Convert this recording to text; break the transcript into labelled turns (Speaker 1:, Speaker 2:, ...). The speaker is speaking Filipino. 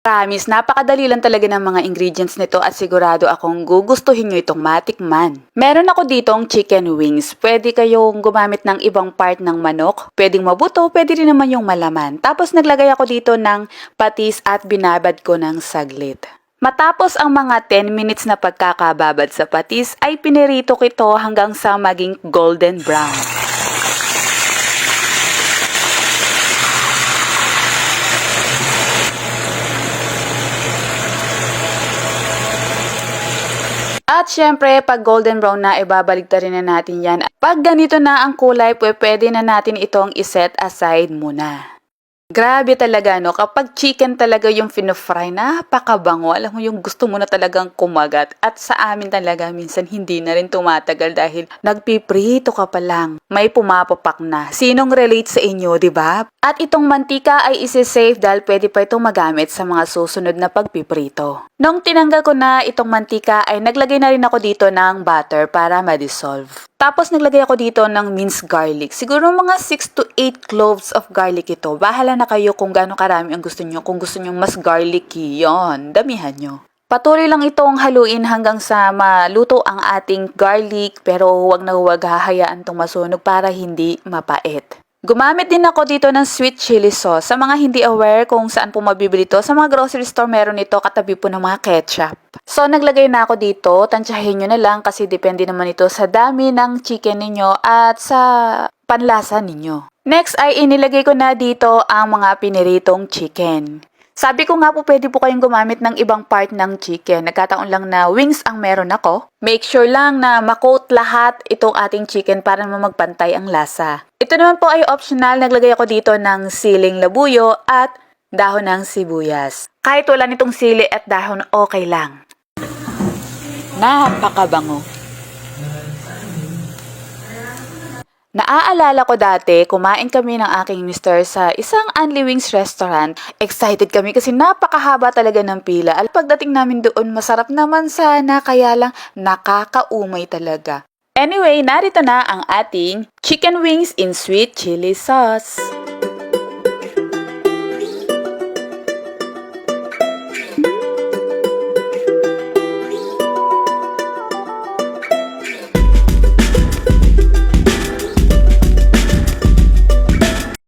Speaker 1: Promise, napakadali lang talaga ng mga ingredients nito at sigurado akong gugustuhin nyo itong matikman. Meron ako ditong chicken wings. Pwede kayong gumamit ng ibang part ng manok. Pwedeng mabuto, pwede rin naman yung malaman. Tapos naglagay ako dito ng patis at binabad ko ng saglit. Matapos ang mga 10 minutes na pagkakababad sa patis, ay pinirito ko ito hanggang sa maging golden brown. At syempre, pag golden brown na, ibabaligtarin na natin yan. Pag ganito na ang kulay, pwede na natin itong iset aside muna. Grabe talaga, no? Kapag chicken talaga yung fino-fry, napakabango. Alam mo, yung gusto mo na talagang kumagat. At sa amin talaga, minsan hindi na rin tumatagal dahil nagpiprito ka pa lang. May pumapapak na. Sinong relate sa inyo, di ba? At itong mantika ay isi-save dahil pwede pa itong magamit sa mga susunod na pagpiprito. Nung tinanggal ko na itong mantika, ay naglagay na rin ako dito ng butter para ma-dissolve. Tapos naglagay ako dito ng minced garlic. Siguro mga 6 to 8 cloves of garlic ito. Bahala na kayo kung gaano karami ang gusto nyo. Kung gusto nyo mas garlicky, yon, damihan nyo. Patuloy lang itong haluin hanggang sa maluto ang ating garlic, pero huwag na huwag hahayaan itong masunog para hindi mapait. Gumamit din ako dito ng sweet chili sauce. Sa mga hindi aware kung saan po mabibili ito, sa mga grocery store meron ito katabi po ng mga ketchup. So naglagay na ako dito, tansyahin nyo na lang kasi depende naman ito sa dami ng chicken ninyo at sa panlasa ninyo. Next ay inilagay ko na dito ang mga piniritong chicken. Sabi ko nga po pwede po kayong gumamit ng ibang part ng chicken. Nagkataon lang na wings ang meron ako. Make sure lang na makoat lahat itong ating chicken para magpantay ang lasa. Ito naman po ay optional. Naglagay ako dito ng siling labuyo at dahon ng sibuyas. Kahit wala nitong sili at dahon, okay lang. Napakabango. Naaalala ko dati, kumain kami ng aking mister sa isang Unli Wings restaurant. Excited kami kasi napakahaba talaga ng pila. At pagdating namin doon, masarap naman sana, kaya lang nakakaumay talaga. Anyway, narito na ang ating chicken wings in sweet chili sauce.